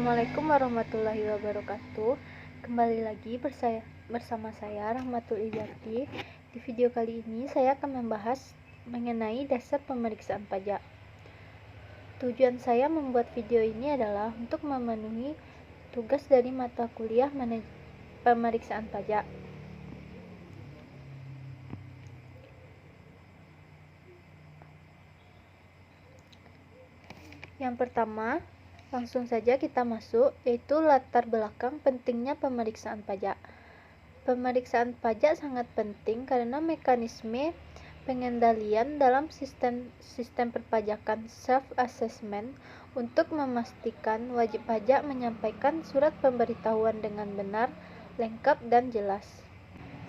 Assalamualaikum warahmatullahi wabarakatuh. Kembali lagi bersama saya Rahmatul Izarti. Di video kali ini saya akan membahas mengenai dasar pemeriksaan pajak. Tujuan saya membuat video ini adalah untuk memenuhi tugas dari mata kuliah pemeriksaan pajak. Yang pertama, langsung saja kita masuk, yaitu latar belakang pentingnya pemeriksaan pajak. Pemeriksaan pajak sangat penting karena mekanisme pengendalian dalam sistem perpajakan self-assessment untuk memastikan wajib pajak menyampaikan surat pemberitahuan dengan benar, lengkap, dan jelas.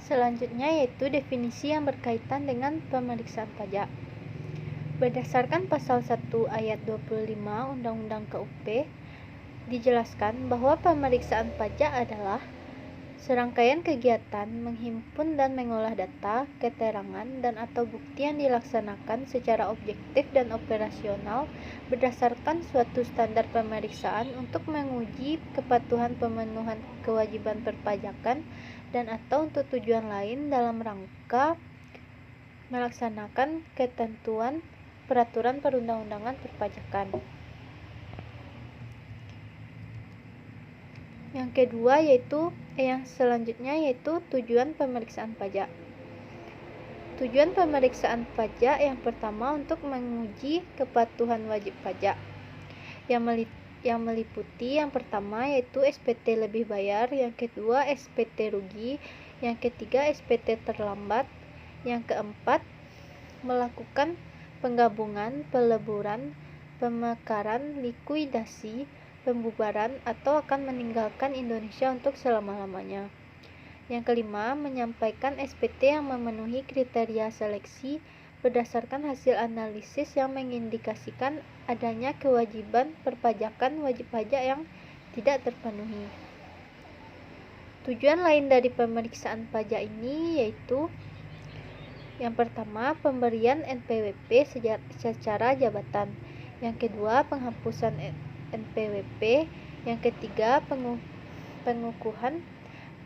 Selanjutnya yaitu definisi yang berkaitan dengan pemeriksaan pajak. Berdasarkan pasal 1 ayat 25 Undang-Undang KUP, dijelaskan bahwa pemeriksaan pajak adalah serangkaian kegiatan menghimpun dan mengolah data, keterangan, dan atau bukti yang dilaksanakan secara objektif dan operasional berdasarkan suatu standar pemeriksaan untuk menguji kepatuhan pemenuhan kewajiban perpajakan dan atau untuk tujuan lain dalam rangka melaksanakan ketentuan peraturan perundang-undangan perpajakan. Yang selanjutnya yaitu tujuan pemeriksaan pajak. Tujuan pemeriksaan pajak yang pertama untuk menguji kepatuhan wajib pajak yang meliputi yang pertama yaitu SPT lebih bayar, yang kedua SPT rugi, yang ketiga SPT terlambat, yang keempat melakukan penggabungan, peleburan, pemekaran, likuidasi, pembubaran, atau akan meninggalkan Indonesia untuk selama-lamanya. Yang kelima, menyampaikan SPT yang memenuhi kriteria seleksi berdasarkan hasil analisis yang mengindikasikan adanya kewajiban perpajakan wajib pajak yang tidak terpenuhi. Tujuan lain dari pemeriksaan pajak ini yaitu yang pertama, pemberian NPWP secara jabatan. Yang kedua, penghapusan NPWP. Yang ketiga, pengukuhan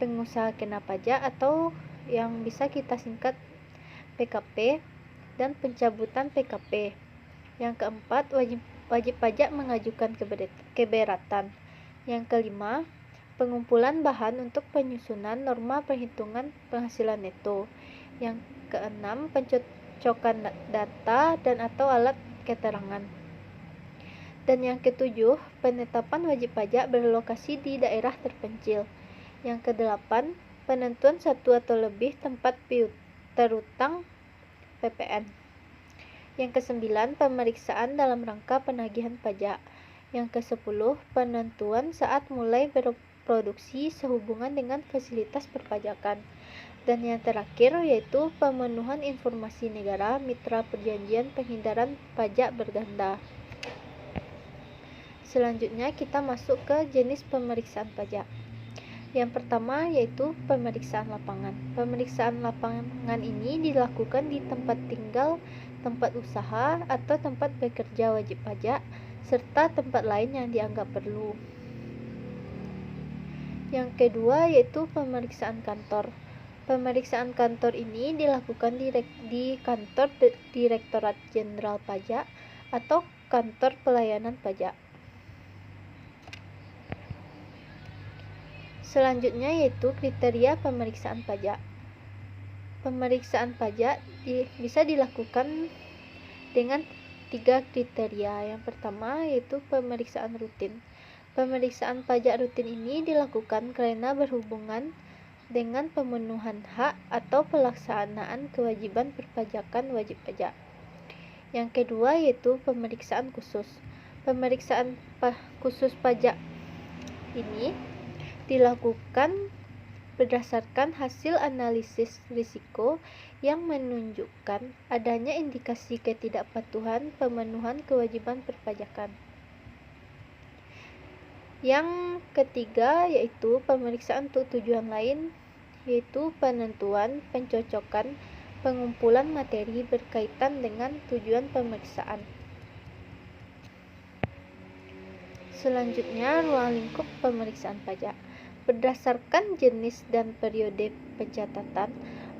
pengusaha kena pajak atau yang bisa kita singkat PKP, dan pencabutan PKP. Yang keempat, wajib pajak mengajukan keberatan. Yang kelima, pengumpulan bahan untuk penyusunan norma perhitungan penghasilan neto. Yang keenam, pencocokan data dan atau alat keterangan. Dan yang ketujuh, penetapan wajib pajak berlokasi di daerah terpencil. Yang kedelapan, penentuan satu atau lebih tempat terutang PPN. Yang kesembilan, pemeriksaan dalam rangka penagihan pajak. Yang kesepuluh, penentuan saat mulai berproduksi sehubungan dengan fasilitas perpajakan. Dan yang terakhir yaitu pemenuhan informasi negara mitra perjanjian penghindaran pajak berganda. Selanjutnya kita masuk ke jenis pemeriksaan pajak. Yang pertama yaitu pemeriksaan lapangan. Pemeriksaan lapangan ini dilakukan di tempat tinggal, tempat usaha, atau tempat bekerja wajib pajak, serta tempat lain yang dianggap perlu. Yang kedua yaitu pemeriksaan kantor. Pemeriksaan kantor ini dilakukan di kantor Direktorat Jenderal Pajak atau kantor pelayanan pajak. Selanjutnya yaitu kriteria pemeriksaan pajak. Pemeriksaan pajak bisa dilakukan dengan 3 kriteria. Yang pertama yaitu pemeriksaan rutin. Pemeriksaan pajak rutin ini dilakukan karena berhubungan dengan pemenuhan hak atau pelaksanaan kewajiban perpajakan wajib pajak. Yang kedua yaitu pemeriksaan khusus. Pemeriksaan khusus pajak ini dilakukan berdasarkan hasil analisis risiko yang menunjukkan adanya indikasi ketidakpatuhan pemenuhan kewajiban perpajakan. Yang ketiga yaitu pemeriksaan untuk tujuan lain, yaitu penentuan, pencocokan, pengumpulan materi berkaitan dengan tujuan pemeriksaan. Selanjutnya, ruang lingkup pemeriksaan pajak. Berdasarkan jenis dan periode pencatatan,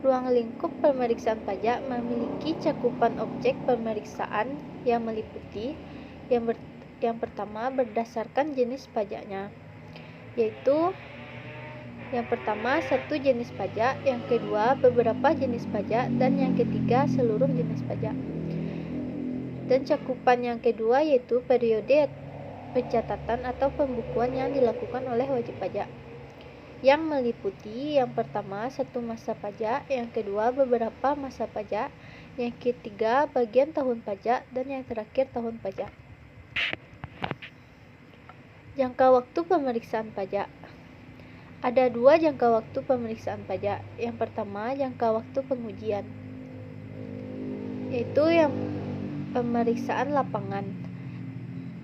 ruang lingkup pemeriksaan pajak memiliki cakupan objek pemeriksaan yang meliputi yang pertama, berdasarkan jenis pajaknya, yaitu yang pertama, satu jenis pajak, yang kedua, beberapa jenis pajak, dan yang ketiga, seluruh jenis pajak. Dan cakupan yang kedua yaitu periode pencatatan atau pembukuan yang dilakukan oleh wajib pajak, yang meliputi yang pertama, satu masa pajak, yang kedua, beberapa masa pajak, yang ketiga, bagian tahun pajak, dan yang terakhir, tahun pajak. Jangka waktu pemeriksaan pajak. Ada dua jangka waktu pemeriksaan pajak. Yang pertama, jangka waktu pengujian, yaitu yang pemeriksaan lapangan.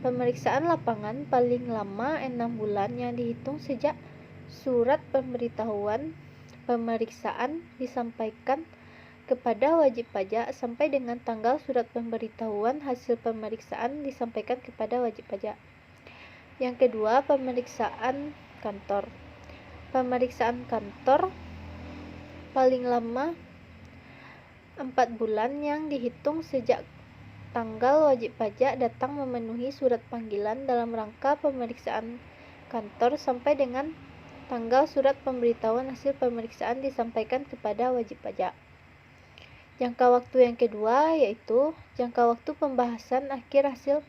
Pemeriksaan lapangan paling lama 6 bulan yang dihitung sejak surat pemberitahuan pemeriksaan disampaikan kepada wajib pajak sampai dengan tanggal surat pemberitahuan hasil pemeriksaan disampaikan kepada wajib pajak. Yang kedua, pemeriksaan kantor. Pemeriksaan kantor paling lama 4 bulan yang dihitung sejak tanggal wajib pajak datang memenuhi surat panggilan dalam rangka pemeriksaan kantor sampai dengan tanggal surat pemberitahuan hasil pemeriksaan disampaikan kepada wajib pajak. Jangka waktu yang kedua yaitu jangka waktu pembahasan akhir hasil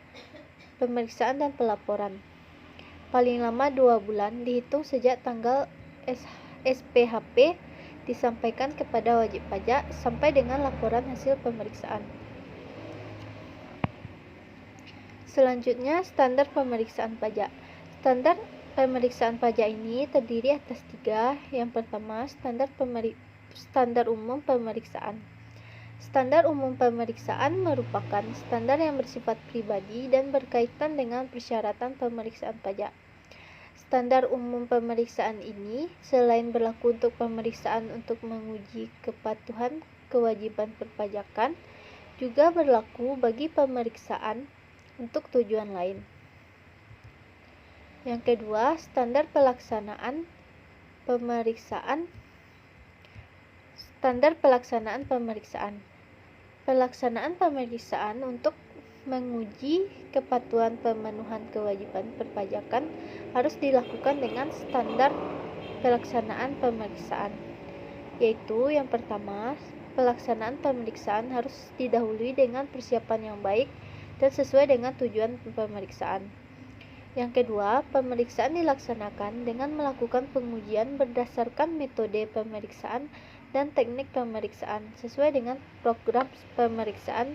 pemeriksaan dan pelaporan. Paling lama 2 bulan dihitung sejak tanggal SPHP disampaikan kepada wajib pajak sampai dengan laporan hasil pemeriksaan. Selanjutnya, standar pemeriksaan pajak. Standar pemeriksaan pajak ini terdiri atas 3. Yang pertama, standar umum pemeriksaan. Standar umum pemeriksaan merupakan standar yang bersifat pribadi dan berkaitan dengan persyaratan pemeriksaan pajak. Standar umum pemeriksaan ini selain berlaku untuk pemeriksaan untuk menguji kepatuhan kewajiban perpajakan, juga berlaku bagi pemeriksaan untuk tujuan lain. Yang kedua, standar pelaksanaan pemeriksaan. Standar pelaksanaan pemeriksaan. Pelaksanaan pemeriksaan untuk menguji kepatuhan pemenuhan kewajiban perpajakan harus dilakukan dengan standar pelaksanaan pemeriksaan, yaitu yang pertama, pelaksanaan pemeriksaan harus didahului dengan persiapan yang baik dan sesuai dengan tujuan pemeriksaan. Yang kedua, pemeriksaan dilaksanakan dengan melakukan pengujian berdasarkan metode pemeriksaan dan teknik pemeriksaan sesuai dengan program pemeriksaan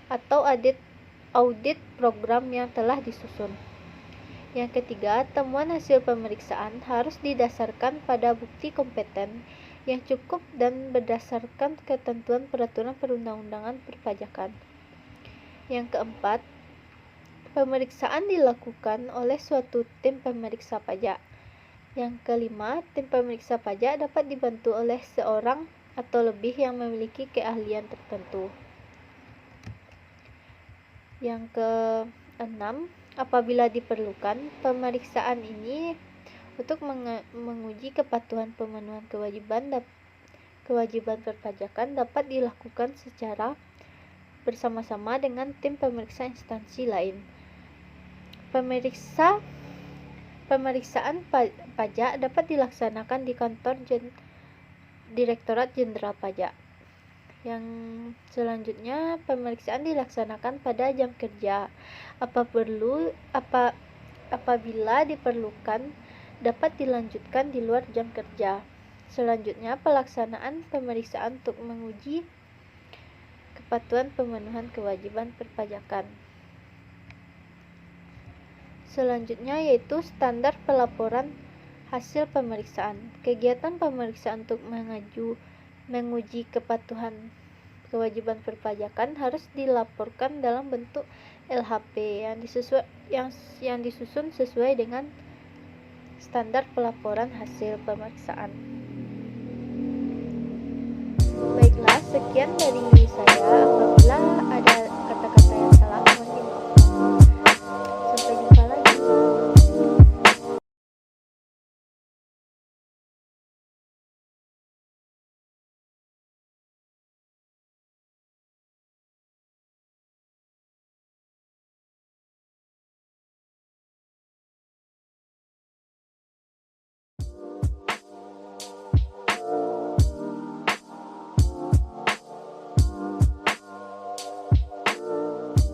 atau audit program yang telah disusun. Yang ketiga, temuan hasil pemeriksaan harus didasarkan pada bukti kompeten yang cukup dan berdasarkan ketentuan peraturan perundang-undangan perpajakan. Yang keempat, pemeriksaan dilakukan oleh suatu tim pemeriksa pajak. Yang kelima, tim pemeriksa pajak dapat dibantu oleh seorang atau lebih yang memiliki keahlian tertentu. Yang keenam, apabila diperlukan, pemeriksaan ini untuk menguji kepatuhan pemenuhan kewajiban perpajakan dapat dilakukan secara bersama-sama dengan tim pemeriksa instansi lain. Pemeriksaan pajak dapat dilaksanakan di kantor Direktorat Jenderal Pajak. Yang selanjutnya, pemeriksaan dilaksanakan pada jam kerja. Apabila diperlukan, dapat dilanjutkan di luar jam kerja. Selanjutnya, pelaksanaan pemeriksaan untuk menguji kepatuhan pemenuhan kewajiban perpajakan. Selanjutnya yaitu standar pelaporan hasil pemeriksaan. Kegiatan pemeriksaan untuk menguji kepatuhan kewajiban perpajakan harus dilaporkan dalam bentuk LHP yang disusun sesuai dengan standar pelaporan hasil pemeriksaan. Baiklah, sekian dari saya. Apabila